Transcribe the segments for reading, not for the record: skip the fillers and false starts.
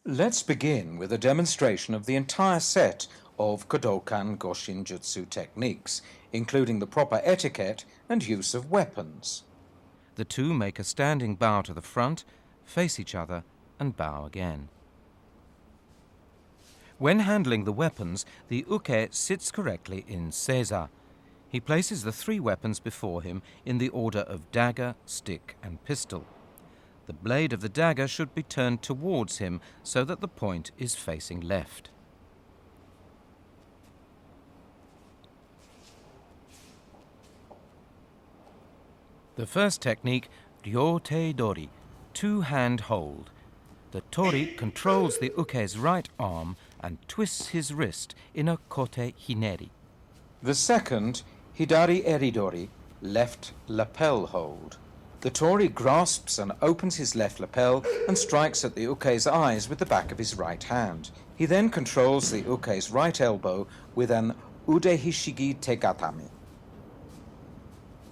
Let's begin with a demonstration of the entire set of Kodokan Goshin Jutsu techniques, including the proper etiquette and use of weapons. The two make a standing bow to the front, face each other, and bow again. When handling the weapons, the uke sits correctly in seiza. He places the three weapons before him in the order of dagger, stick, and pistol. The blade of the dagger should be turned towards him so that the point is facing left. The first technique, ryōtei dori, two-hand hold. The tori controls the uke's right arm and twists his wrist in a kote hineri. The second, hidari eridori, left lapel hold. The tori grasps and opens his left lapel and strikes at the uke's eyes with the back of his right hand. He then controls the uke's right elbow with an ude hishigi tegatame.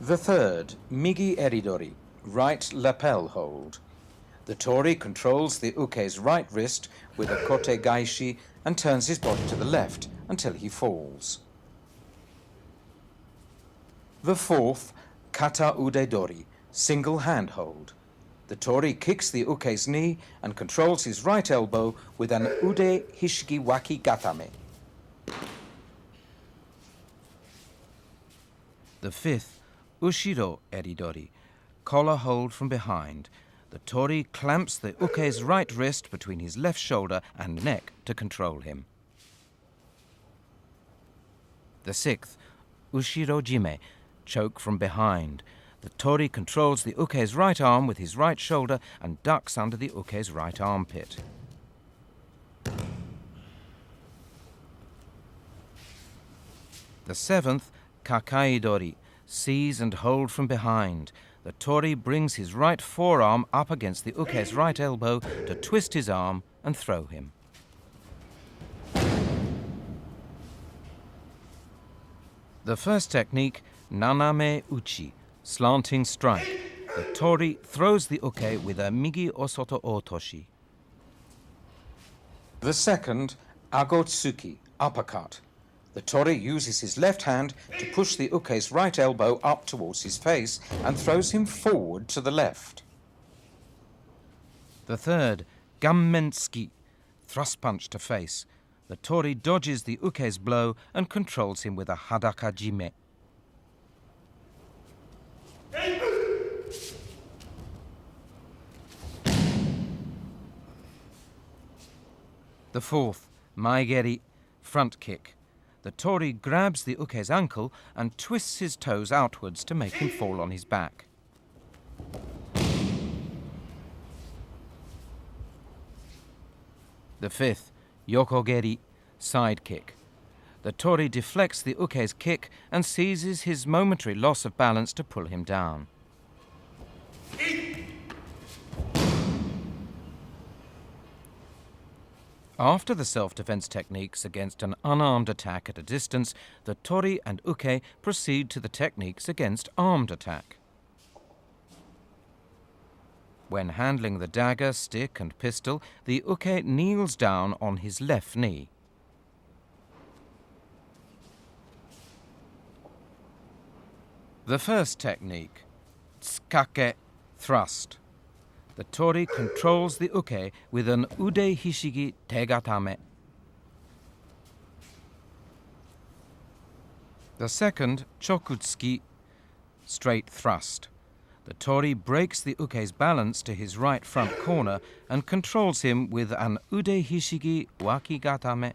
The third, migi eridori, right lapel hold. The tori controls the uke's right wrist with a kote gaishi and turns his body to the left until he falls. The fourth, kata ude dori, single hand hold. The tori kicks the uke's knee and controls his right elbow with an ude hishigi waki gatame. The fifth, ushiro eridori, collar hold from behind. The tori clamps the uke's right wrist between his left shoulder and neck to control him. The sixth, ushiro jime, choke from behind. The tori controls the uke's right arm with his right shoulder and ducks under the uke's right armpit. The seventh, kakai dori, seize and hold from behind. The tori brings his right forearm up against the uke's right elbow to twist his arm and throw him. The first technique, naname uchi, slanting strike. The tori throws the uke with a migi osoto otoshi. The second, agotsuki, uppercut. The tori uses his left hand to push the uke's right elbow up towards his face and throws him forward to the left. The third, gammentsuki, thrust punch to face. The tori dodges the uke's blow and controls him with a hadaka jime. The fourth, maigeri, front kick. The tori grabs the uke's ankle and twists his toes outwards to make him fall on his back. The fifth, yokogeri, side kick. The tori deflects the uke's kick and seizes his momentary loss of balance to pull him down. After the self-defense techniques against an unarmed attack at a distance, the tori and uke proceed to the techniques against armed attack. When handling the dagger, stick, and pistol, the uke kneels down on his left knee. The first technique, tsukake, thrust. The tori controls the uke with an ude hishigi tegatame. The second, chokutsuki, straight thrust. The tori breaks the uke's balance to his right front corner and controls him with an ude hishigi waki gatame.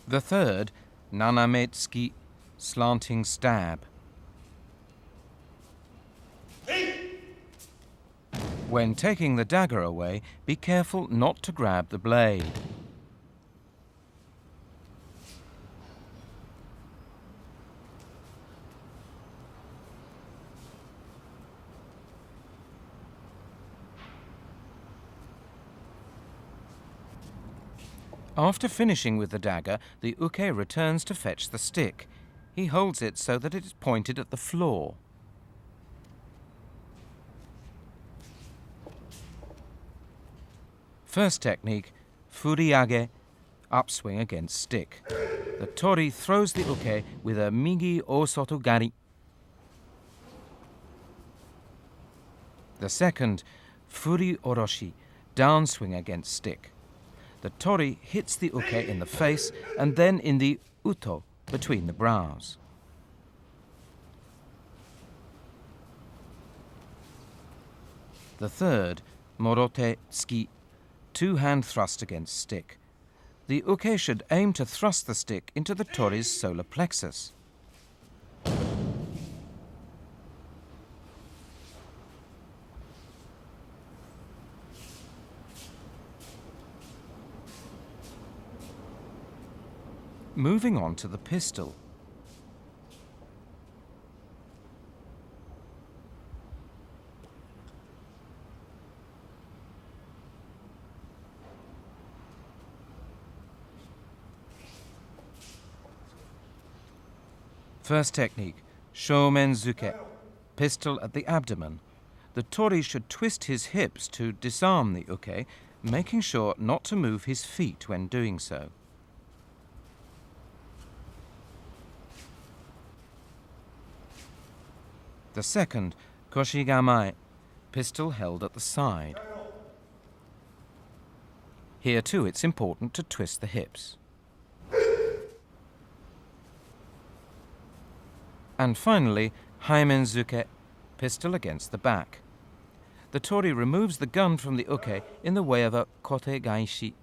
The third, naname-tsuki, slanting stab. When taking the dagger away, be careful not to grab the blade. After finishing with the dagger, the uke returns to fetch the stick. He holds it so that it is pointed at the floor. First technique, furiage, upswing against stick. The tori throws the uke with a migi osoto gari. The second, furi oroshi, downswing against stick. The tori hits the uke in the face and then in the uto, between the brows. The third, morote tsuki, two-hand thrust against stick. The uke should aim to thrust the stick into the tori's solar plexus. Moving on to the pistol. First technique, shomenzuke, pistol at the abdomen. The tori should twist his hips to disarm the uke, making sure not to move his feet when doing so. The second, koshigamai, pistol held at the side. Here too it's important to twist the hips. And finally, haimenzuke, pistol against the back. The tori removes the gun from the uke in the way of a kote gaishi.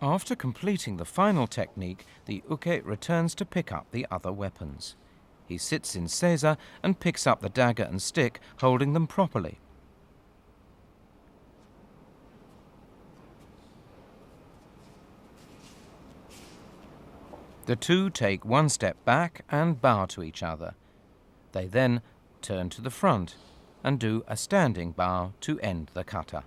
After completing the final technique, the uke returns to pick up the other weapons. He sits in seiza and picks up the dagger and stick, holding them properly. The two take one step back and bow to each other. They then turn to the front and do a standing bow to end the kata.